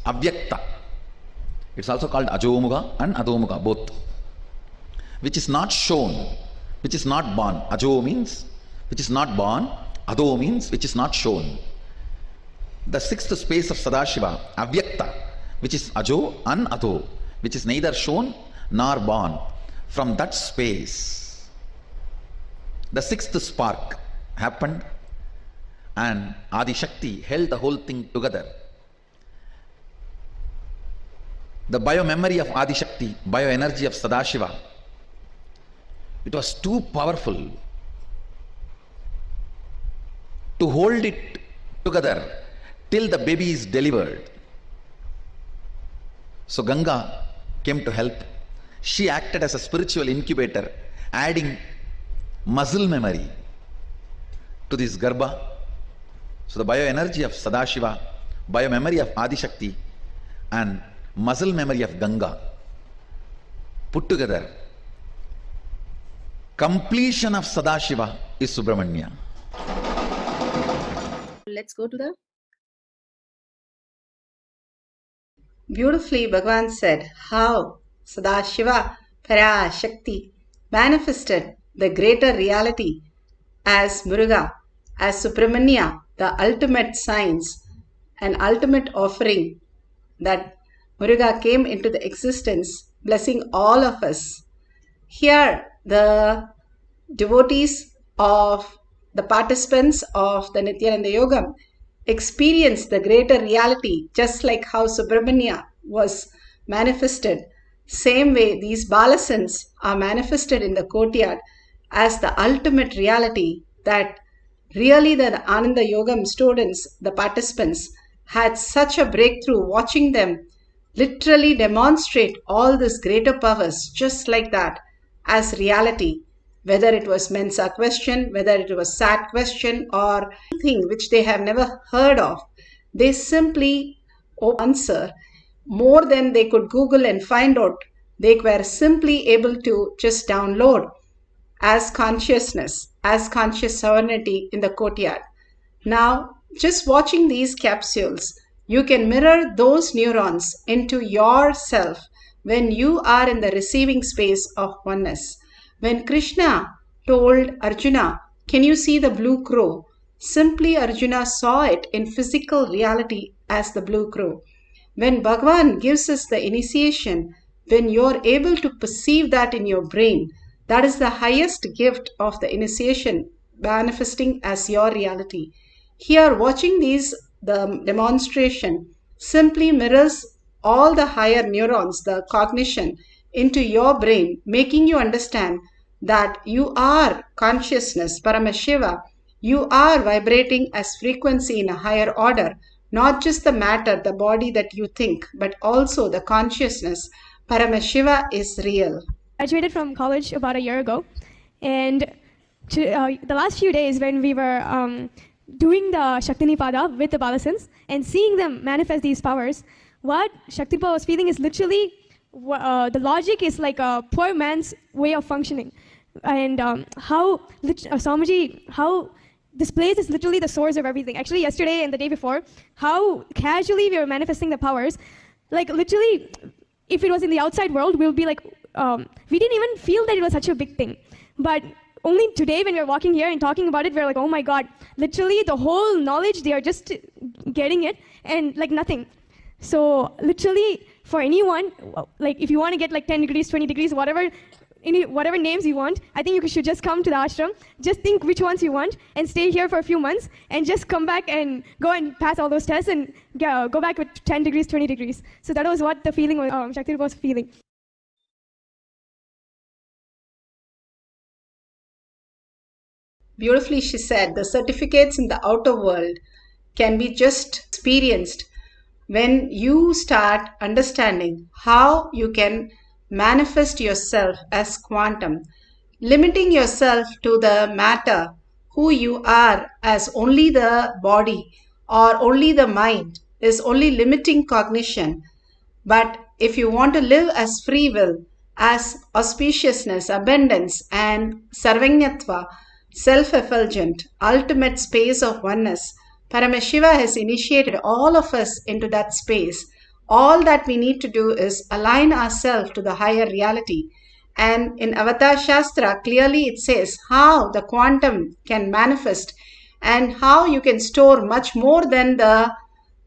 Avyakta. It's also called Ajomuga and Adomuga, both. Which is not shown, which is not born. Ajo means which is not born, Ado means which is not shown. The sixth space of Sadashiva, Avyakta, which is Ajo and Ado, which is neither shown nor born. From that space, the sixth spark happened and Adi Shakti held the whole thing together. The bio-memory of Adi Shakti, bio-energy of Sadashiva, it was too powerful to hold it together till the baby is delivered. So Ganga came to help. She acted as a spiritual incubator, adding muscle memory to this Garbha. So the bioenergy of Sadashiva, biomemory of Adi Shakti, and muscle memory of Ganga put together, completion of Sadashiva is Subramanya. Let's go to the... Beautifully, Bhagavan said how Sadashiva Parashakti manifested the greater reality as Muruga, as Subramanya, the ultimate science, an ultimate offering that Muruga came into the existence, blessing all of us. Here, the devotees of the participants of the Nithyananda Yogam experience the greater reality, just like how Subramanya was manifested. Same way, these Balasans are manifested in the courtyard as the ultimate reality that really the Ananda Yogam students, the participants, had such a breakthrough watching them literally demonstrate all these greater powers just like that as reality. Whether it was Mensa question, whether it was Sat question, or anything which they have never heard of, they simply answer more than they could Google and find out. They were simply able to just download as consciousness, as conscious sovereignty in the courtyard. Now, just watching these capsules, you can mirror those neurons into yourself when you are in the receiving space of oneness. When Krishna told Arjuna, "Can you see the blue crow?" Simply Arjuna saw it in physical reality as the blue crow. When Bhagavan gives us the initiation, when you're able to perceive that in your brain, that is the highest gift of the initiation, manifesting as your reality. Here, watching the demonstration simply mirrors all the higher neurons, the cognition, into your brain, making you understand that you are consciousness, Paramashiva. You are vibrating as frequency in a higher order, not just the matter, the body that you think, but also the consciousness. Paramashiva is real. I graduated from college about a year ago, and the last few days when we were doing the Shaktinipada with the Balasans and seeing them manifest these powers, what Shaktinipada was feeling is literally the logic is like a poor man's way of functioning, and how Swamiji, how this place is literally the source of everything. Actually, yesterday and the day before, how casually we were manifesting the powers, like literally, if it was in the outside world, we'll be like, we didn't even feel that it was such a big thing. But only today when we're walking here and talking about it, we're like, oh my God, literally the whole knowledge, they are just getting it and like nothing. So literally for anyone, like if you want to get like 10 degrees, 20 degrees, whatever names you want, I think you should just come to the ashram, just think which ones you want and stay here for a few months and just come back and go and pass all those tests and go back with 10 degrees, 20 degrees. So that was what the feeling was, Shakti was feeling. Beautifully she said, the certificates in the outer world can be just experienced when you start understanding how you can manifest yourself as quantum, limiting yourself to the matter, who you are as only the body or only the mind is only limiting cognition. But if you want to live as free will, as auspiciousness, abundance and sarvanyatva, self-effulgent, ultimate space of oneness, Paramashiva has initiated all of us into that space. All that we need to do is align ourselves to the higher reality. And in Avatar Shastra, clearly it says how the quantum can manifest and how you can store much more than the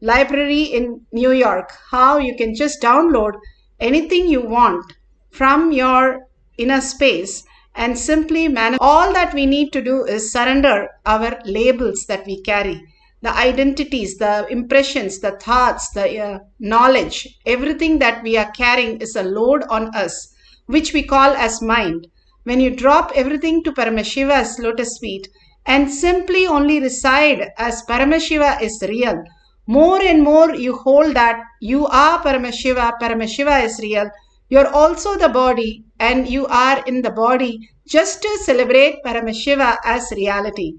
library in New York, how you can just download anything you want from your inner space and simply manifest. All that we need to do is surrender our labels that we carry, the identities, the impressions, the thoughts, the knowledge, everything that we are carrying is a load on us, which we call as mind. When you drop everything to Paramashiva's lotus feet and simply only reside as Paramashiva is real, more and more you hold that you are Paramashiva, Paramashiva is real, you're also the body and you are in the body just to celebrate Paramashiva as reality.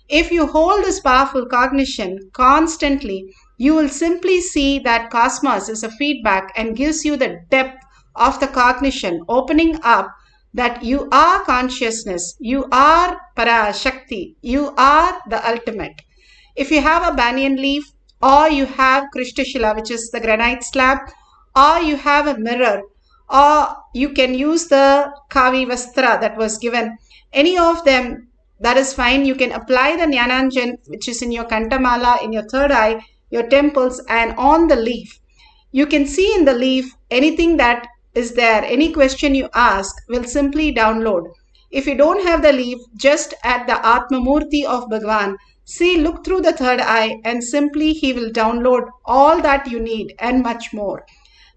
If you hold this powerful cognition constantly, you will simply see that cosmos is a feedback and gives you the depth of the cognition, opening up that you are consciousness, you are Parashakti, you are the ultimate. If you have a banyan leaf, or you have Krishtashila, which is the granite slab, or you have a mirror, or you can use the Kavi Vastra that was given, any of them, that is fine. You can apply the Jnananjan, which is in your Kantamala, in your third eye, your temples, and on the leaf. You can see in the leaf anything that is there. Any question you ask will simply download. If you don't have the leaf, just at the Atma Murti of Bhagavan, see, look through the third eye and simply he will download all that you need and much more.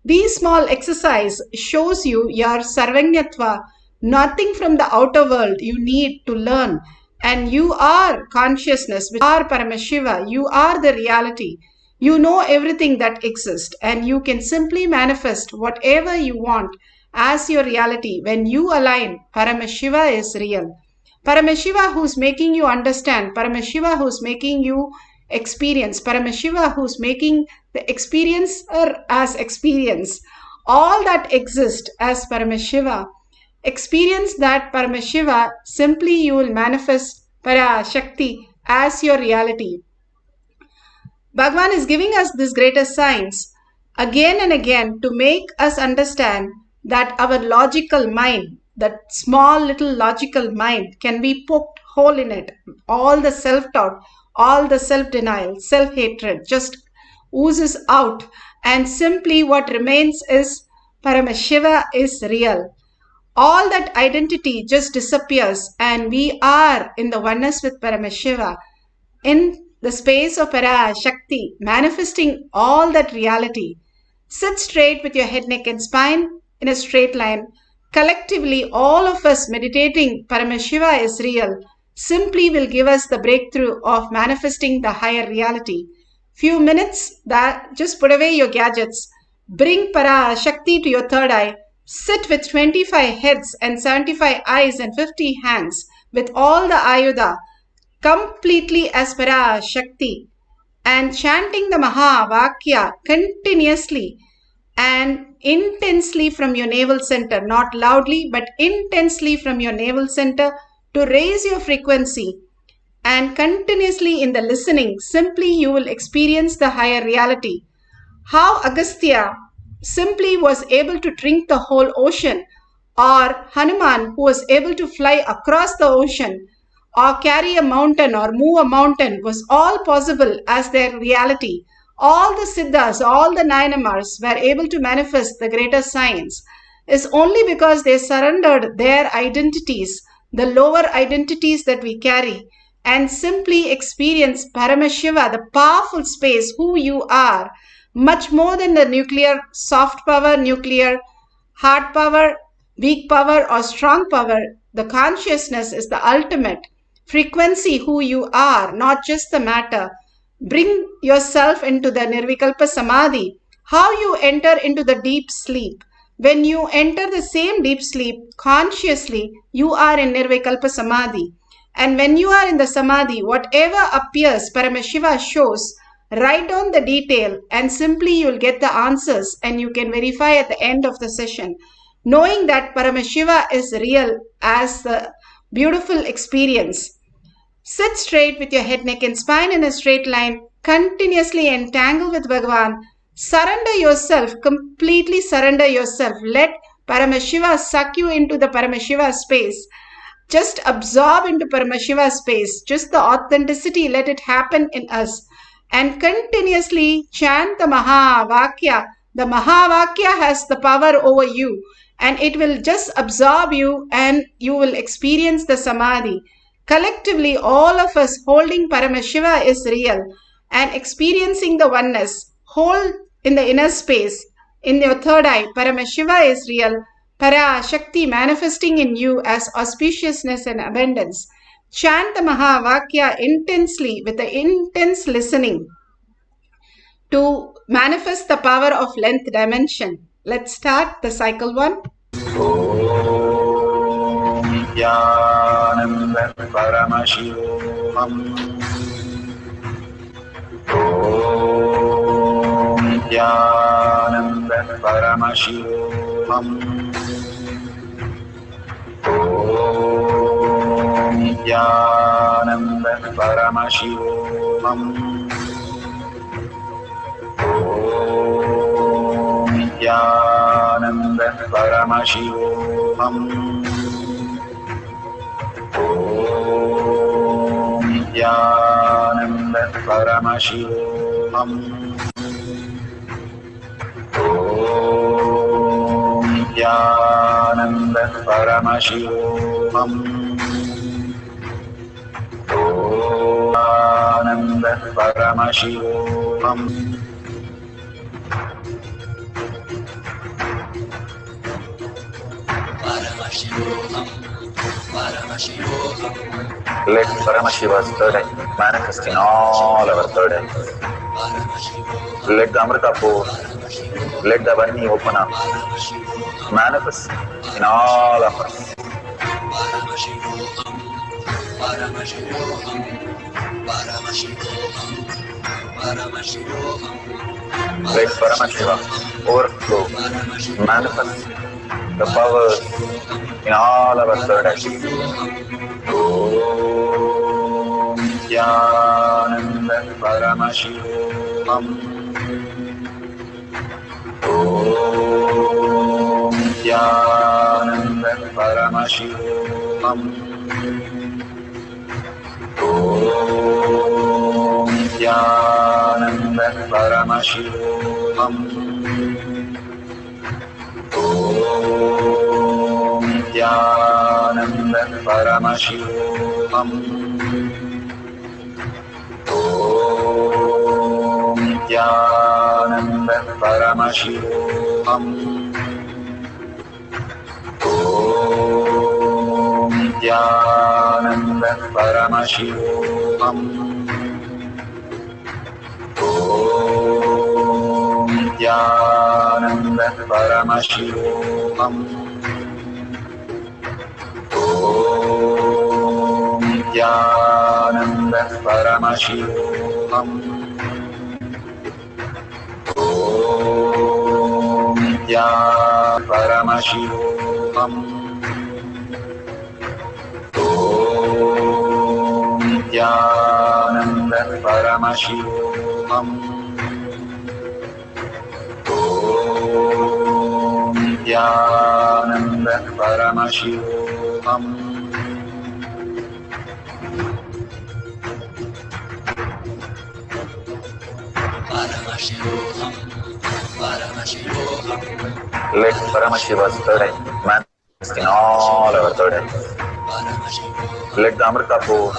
These small exercise shows you your Sarvanyatva, nothing from the outer world you need to learn. And you are consciousness, which are Paramashiva, you are the reality. You know everything that exists and you can simply manifest whatever you want as your reality when you align Paramashiva is real. Paramashiva who's making you understand, Paramashiva who's making you experience, Paramashiva who's making the experiencer as experience. All that exists as Paramashiva. Experience that Paramashiva, simply you will manifest Parashakti as your reality. Bhagavan is giving us this greater science again and again to make us understand that our logical mind, that small little logical mind, can be poked hole in it. All the self-doubt, all the self-denial, self-hatred just oozes out, and simply what remains is Paramashiva is real. All that identity just disappears and we are in the oneness with Paramashiva, in the space of Parashakti, manifesting all that reality. Sit straight with your head, neck and spine in a straight line. Collectively, all of us meditating Paramashiva is real simply will give us the breakthrough of manifesting the higher reality. Few minutes, that just put away your gadgets, bring Parashakti to your third eye, sit with 25 heads and 75 eyes and 50 hands with all the Ayuda completely as Parashakti and chanting the Mahavakya continuously and intensely from your navel center, not loudly but intensely from your navel center to raise your frequency, and continuously in the listening, simply you will experience the higher reality. How Agastya simply was able to drink the whole ocean, or Hanuman who was able to fly across the ocean, or carry a mountain or move a mountain, was all possible as their reality. All the Siddhas, all the Nayanamars were able to manifest the greater science is only because they surrendered their identities, the lower identities that we carry, and simply experience Paramashiva, the powerful space, who you are, much more than the nuclear soft power, nuclear hard power, weak power or strong power. The consciousness is the ultimate frequency, who you are, not just the matter. Bring yourself into the Nirvikalpa Samadhi. How you enter into the deep sleep. When you enter the same deep sleep consciously, you are in Nirvikalpa Samadhi. And when you are in the Samadhi, whatever appears, Paramashiva shows. Write down the detail and simply you will get the answers and you can verify at the end of the session. Knowing that Paramashiva is real as the beautiful experience. Sit straight with your head, neck and spine in a straight line. Continuously entangle with Bhagavan. Surrender yourself, completely surrender yourself. Let Paramashiva suck you into the Paramashiva space. Just absorb into Paramashiva space. Just the authenticity, let it happen in us. And continuously chant the Mahavakya. The Mahavakya has the power over you. And it will just absorb you and you will experience the Samadhi. Collectively, all of us holding Paramashiva is real and experiencing the oneness. Hold in the inner space. In your third eye, Paramashiva is real. Para Shakti manifesting in you as auspiciousness and abundance. Chant the Mahavakya intensely with the intense listening to manifest the power of length dimension. Let's start the cycle 1. Om Nithyananda Paramashivam. Om Nithyananda Paramashivam. Om Nithyananda Paramashivam. Om Nithyananda Paramashivoham. Om Nithyananda Paramashivoham. Om Nithyananda Paramashivoham. Om Nithyananda Paramashivoham. Let Paramashiva's third eye manifest in all our third eyes. Let the Amrita pour, let the Varni open up, manifest in all of us. Let Paramashiva overflow, manifest the powers in all our third eyes. Om Nithyananda Paramashivam. Om Nithyananda Paramashivam. Om Nithyananda Paramashivam. Om Nithyananda Paramashivoham. Om Nithyananda Paramashivoham. Om Nithyananda Paramashivoham. Om Nithyananda Paramashivoham. Om Nithyananda Paramashivoham. Om Nithyananda Paramashivoham. Om Nithyananda Paramashivoham. Om Nithyananda Paramashivoham. Let Paramashiva's third eye manifest in all our third eyes. Let the Amrita pour,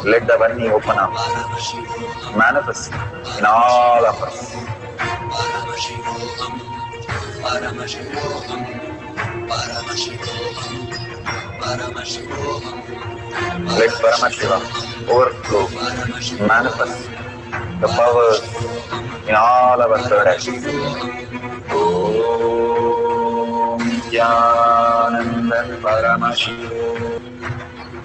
let the Varni open up, manifest in all of us. Let Paramashiva overflow, manifest the powers in all our third eyes. Om Nithyananda Paramashivam.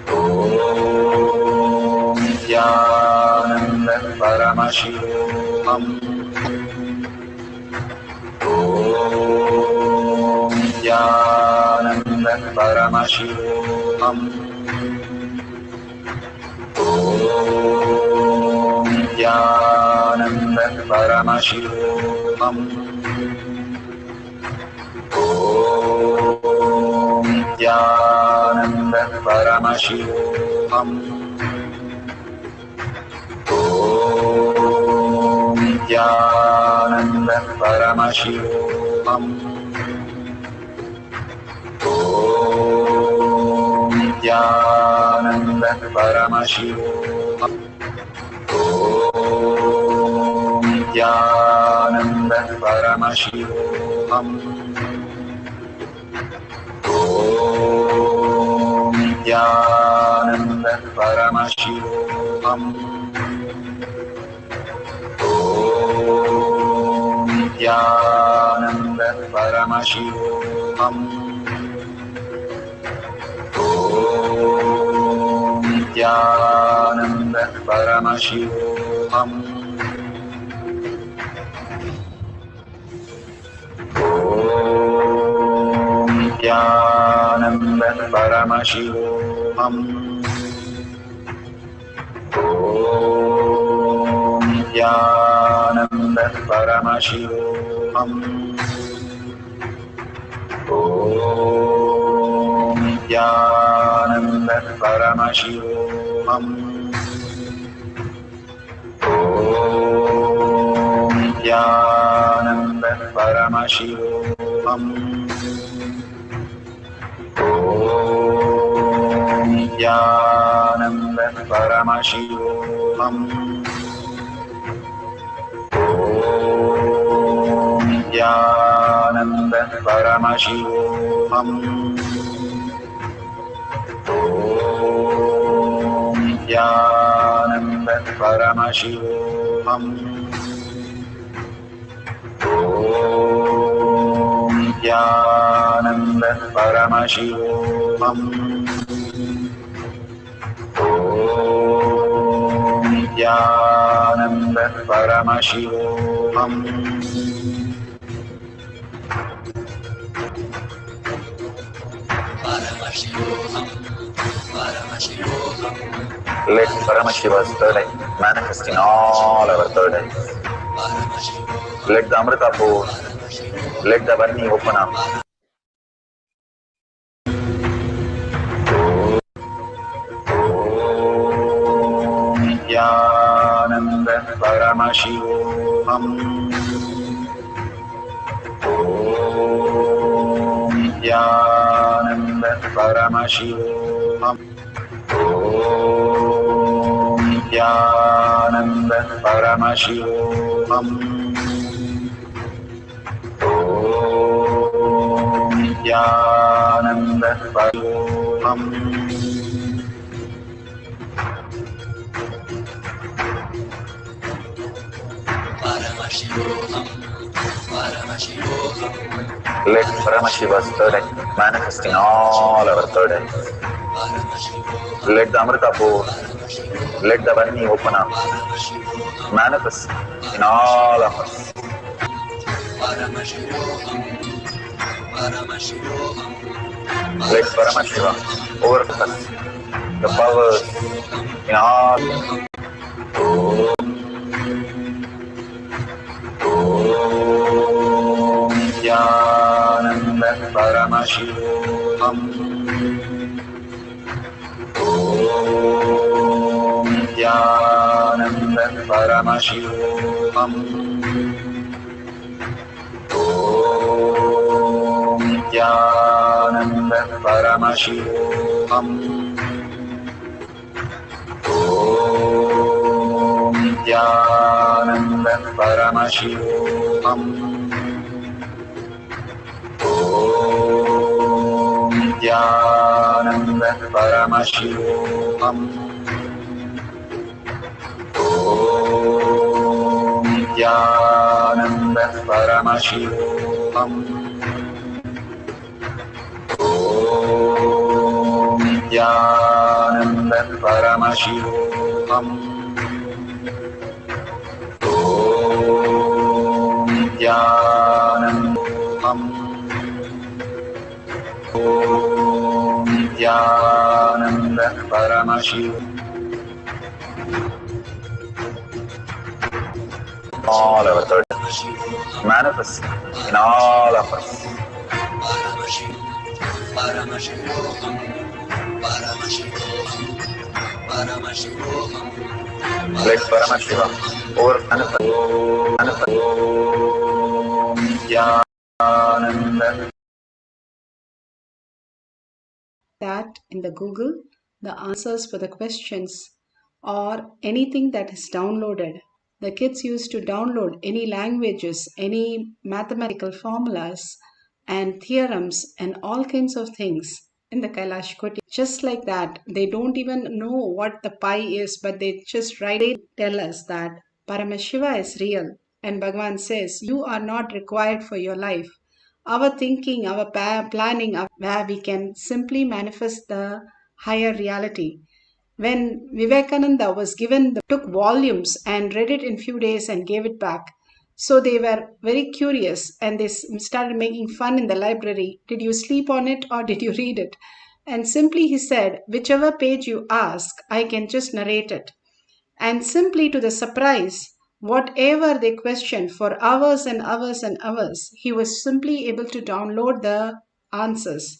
Om Nithyananda Paramashivam. Om Nithyananda Paramashivam. Om Nithyananda Paramashivoham. Om Nithyananda Paramashivoham. Om Nithyananda Paramashivoham. Om Nithyananda Paramashivoham. Om Nithyananda Paramashivoham. Om Nithyananda Paramashivoham. Om Nithyananda Paramashivoham. Om Nithyananda Paramashivoham. Om Nithyananda Paramashivoham. Om Nithyananda Paramashivoham. Om Nithyananda Paramashivoham. Om Nithyananda Paramashivoham. Om Nithyananda Paramashivoham. Om Nithyananda Paramashivoham. Om Nithyananda Paramashivoham. Om Nithyananda Paramashivoham. Om Nithyananda Paramashivoham. Let Paramashiva's third eye manifest in all our third eyes. Let the Amrita pour, let the Varni open up. Om Nithyananda Paramashivoham. Om Nithyananda Paramashivoham. Om Nithyananda Paramashivoham. Om Nithyananda Paramashivoham. Let Paramashiva's third eye manifest in all our third eyes. Let the Amrita pour, let the Varni open up, manifest in all of us. Let Paramashiva overcome us, the powers in all. Om Nithyananda Paramashivoham. Om Nithyananda Paramashivoham. Om Nithyananda Paramashivoham. Om Nithyananda Paramashivoham. Om Nithyananda Paramashivoham. Om Nithyananda Paramashivoham. Om Nithyananda Paramashivoham. Om Nithyananda Om Nithyananda Paramashiva. all our burdens. Manifest in all of us. Paramashivoham, Paramashivoham, Paramashivoham. Let Paramashiva over manifest. Nithyananda. That in the Google, the answers for the questions or anything that is downloaded. The kids used to download any languages, any mathematical formulas and theorems and all kinds of things in the Kailash Koti. Just like that, they don't even know what the pi is, but they just tell us that Paramashiva is real. And Bhagavan says, you are not required for your life. Our thinking, our planning, where we can simply manifest the higher reality. When Vivekananda was took volumes and read it in few days and gave it back. So they were very curious and they started making fun in the library. Did you sleep on it or did you read it? And simply he said, whichever page you ask, I can just narrate it. And simply to the surprise, whatever they questioned for hours and hours and hours, he was simply able to download the answers.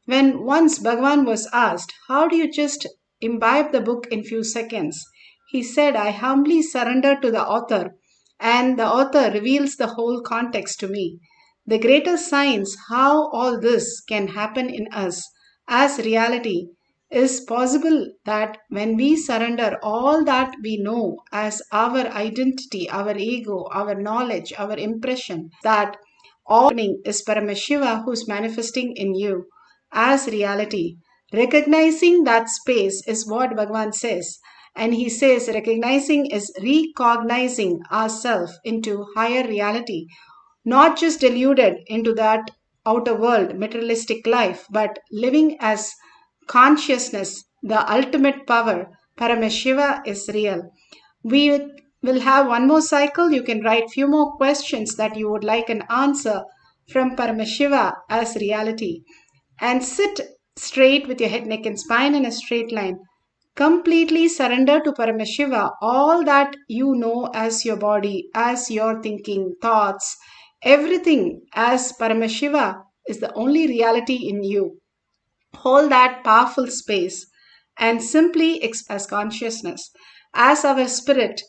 When once Bhagavan was asked, how do you just imbibe the book in few seconds? He said, I humbly surrender to the author and the author reveals the whole context to me. The greater science, how all this can happen in us as reality, is possible that when we surrender all that we know as our identity, our ego, our knowledge, our impression, that all happening is Paramashiva who's manifesting in you as reality. Recognizing that space is what Bhagavan says. And he says recognizing is recognizing ourselves into higher reality, not just deluded into that outer world, materialistic life, but living as consciousness, the ultimate power. Paramashiva is real. We will have one more cycle. You can write few more questions that you would like an answer from Paramashiva as reality. And sit straight with your head, neck and spine in a straight line. Completely surrender to Paramashiva all that you know as your body, as your thinking, thoughts, everything as Paramashiva is the only reality in you. Hold that powerful space and simply express consciousness as our spirit,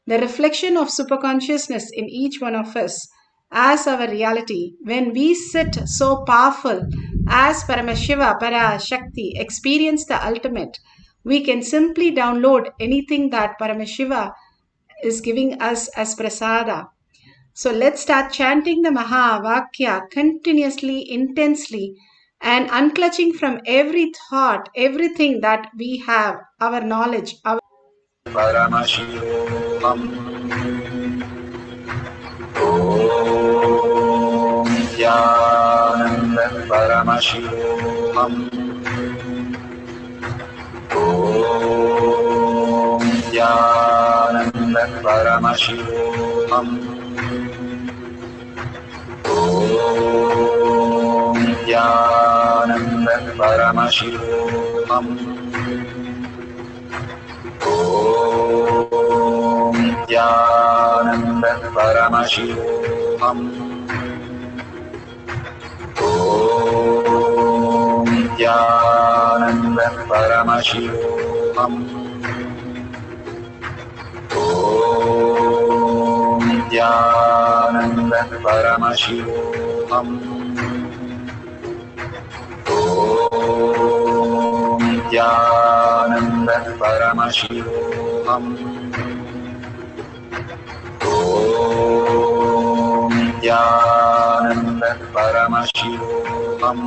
the reflection of superconsciousness in each one of us as our reality. When we sit so powerful as Paramashiva, Parashakti, experience the ultimate, we can simply download anything that Paramashiva is giving us as prasada. So let's start chanting the Mahavakya continuously, intensely, and unclutching from every thought, everything that we have, our knowledge, our Paramashivoham. Om Nithyananda Paramashivoham. Om Nithyananda Paramashivoham. Om Nithyananda Paramashivoham. Om Nithyananda Paramashivoham. Om Nithyananda Paramashivoham. Om Nithyananda Paramashivoham. Om Nithyananda Paramashivoham. Om Nithyananda Paramashivoham.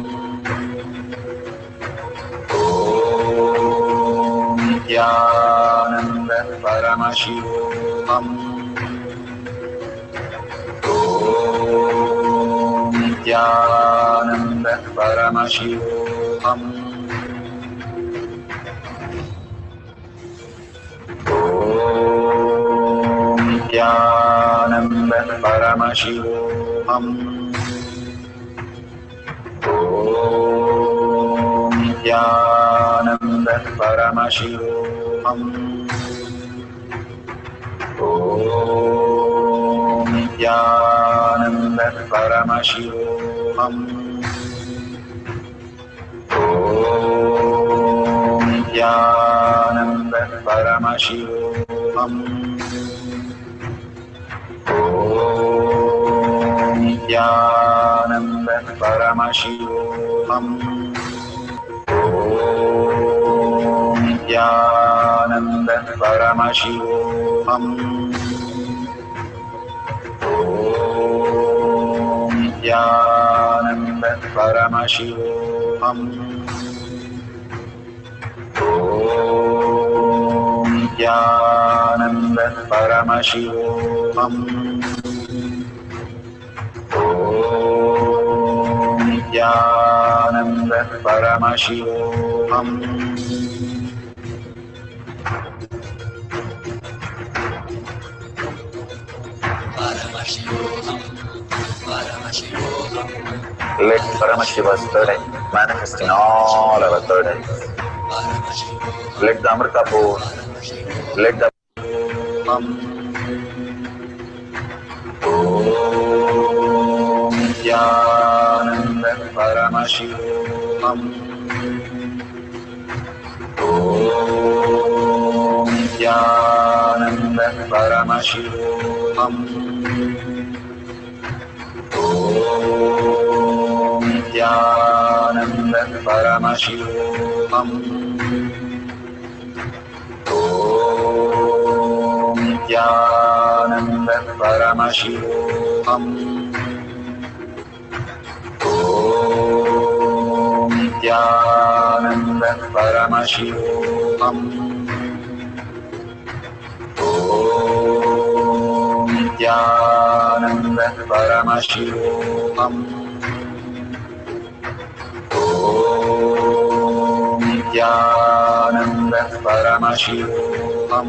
Om Nithyananda Paramashivoham. Om Nithyananda Paramashivoham. Om Nithyananda Paramashivoham. Om Nithyananda Paramashivoham. Om Nithyananda Paramashivoham. Om Nithyananda Paramashivoham. Om Nithyananda Paramashivoham. Om Nithyananda Paramashivoham. Om Nithyananda Paramashivoham. Om Nithyananda Paramashivoham. Om Nithyananda Paramashivoham. Paramashivoham. Paramashivoham. Let Paramashiva's third eye manifest in all our third eyes. Paramashivoham. Let the Amrita pour. Let the Om Nithyananda Paramashivoham. Om Nithyananda Paramashivoham. Om Nithyananda Paramashivoham. Om Nithyananda Paramashivoham. Om Nithyananda Paramashivoham. Om Nithyananda Paramashivoham. Om Nithyananda Paramashivoham. Om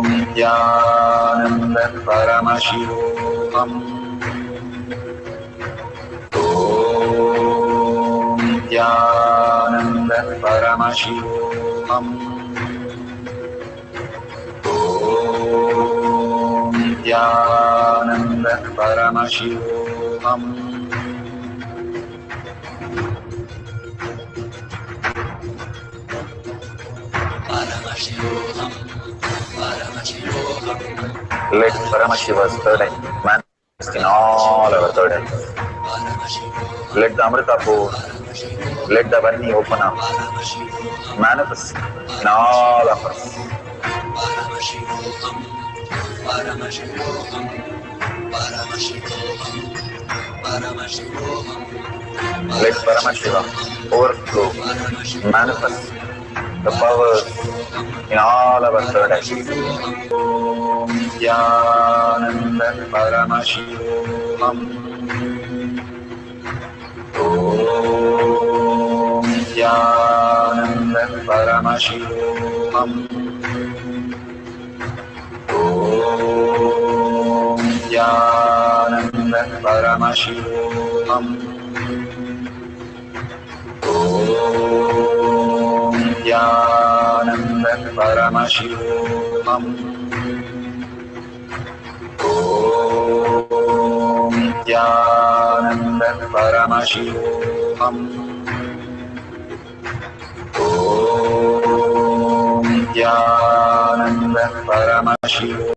Nithyananda Paramashivoham. Om Nithyananda Paramashivoham. Om Nithyananda Paramashivoham. Paramashivoham. Paramashivoham. Let Paramashiva's third eye manifest in all our third eyes. Paramashivoham. Let the Amrita pour. Let the Varni open up. Paramashivoham. Manifest in all of us. Paramashivoham. Paramashivoham. Paramashivoham. Paramashivoham. Let Paramashiva overflow, manifest the powers in all our third eyes. Om Nithyananda Paramashivoham. Om Nithyananda Paramashivoham. Om Nithyananda Paramashivoham. Om Nithyananda Paramashivoham. Om Nithyananda Paramashivoham. Om Nithyananda Paramashivoham.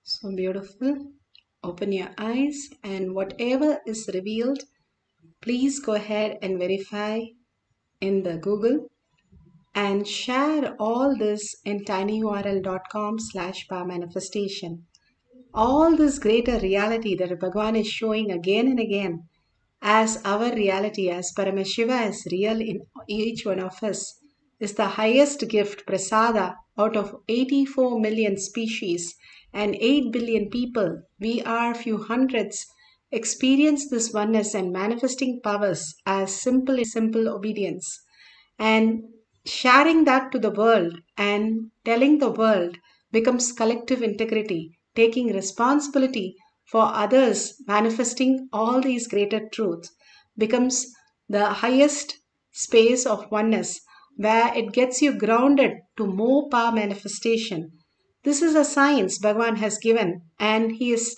So beautiful. Open your eyes, and whatever is revealed, please go ahead and verify in the Google and share all this in tinyurl.com/powermanifestation. All this greater reality that Bhagavan is showing again and again as our reality, as Paramashiva is real in each one of us, is the highest gift, prasada, out of 84 million species and 8 billion people. We are few hundreds experience this oneness and manifesting powers as simple obedience, and sharing that to the world and telling the world becomes collective integrity, taking responsibility for others, manifesting all these greater truths becomes the highest space of oneness, where it gets you grounded to more power manifestation. This is a science Bhagavan has given, and he is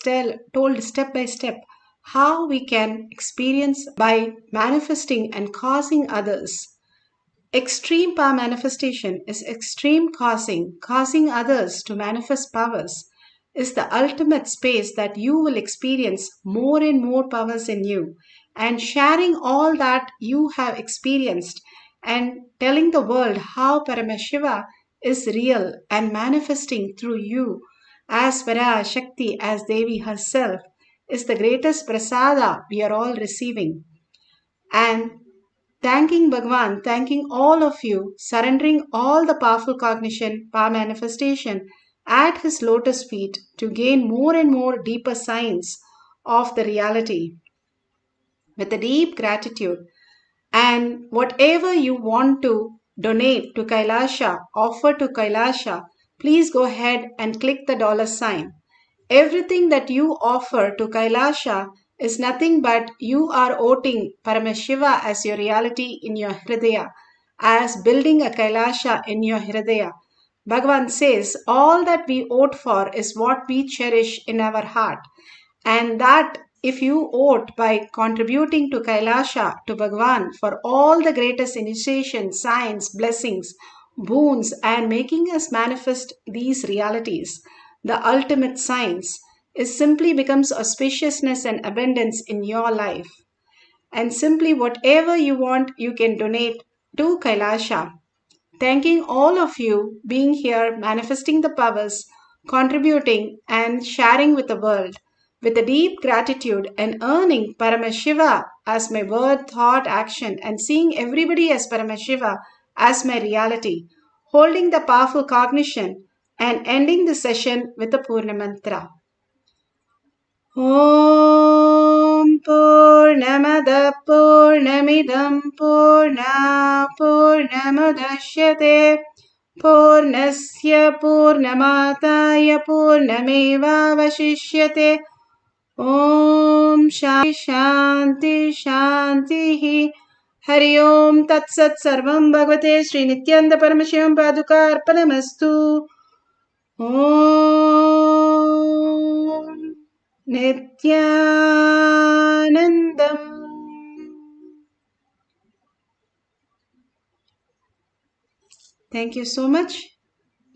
told step by step how we can experience by manifesting and causing others. Extreme power manifestation is extreme causing others to manifest powers, is the ultimate space that you will experience more and more powers in you, and sharing all that you have experienced and telling the world how Paramashiva is real and manifesting through you as Shakti, as Devi herself, is the greatest prasada we are all receiving. And thanking Bhagwan, thanking all of you, surrendering all the powerful cognition, power manifestation at his lotus feet to gain more and more deeper signs of the reality with a deep gratitude. And whatever you want to donate to Kailasha, offer to Kailasha, please go ahead and click the dollar sign. Everything that you offer to Kailasha is nothing but you are voting Paramashiva as your reality in your Hridaya, as building a Kailasha in your Hridaya. Bhagavan says all that we vote for is what we cherish in our heart, and that if you vote by contributing to Kailasha, to Bhagavan, for all the greatest initiation, signs, blessings, boons, and making us manifest these realities, the ultimate signs, is simply becomes auspiciousness and abundance in your life. And simply whatever you want, you can donate to Kailasha. Thanking all of you being here, manifesting the powers, contributing and sharing with the world with a deep gratitude and earning Paramashiva as my word, thought, action, and seeing everybody as Paramashiva as my reality, holding the powerful cognition and ending the session with the Purna Mantra. Om Purnamada Purnamidam Purna Purnamudashyate Purnasya Purnamataya Purnamevavashishyate. Om Shanti Shanti Hari Om Tat Sat Sarvam Bhagavate Sri Nithyananda Paramashivam Paduka Arpanamastu. Om Nithyanandam. Thank you so much.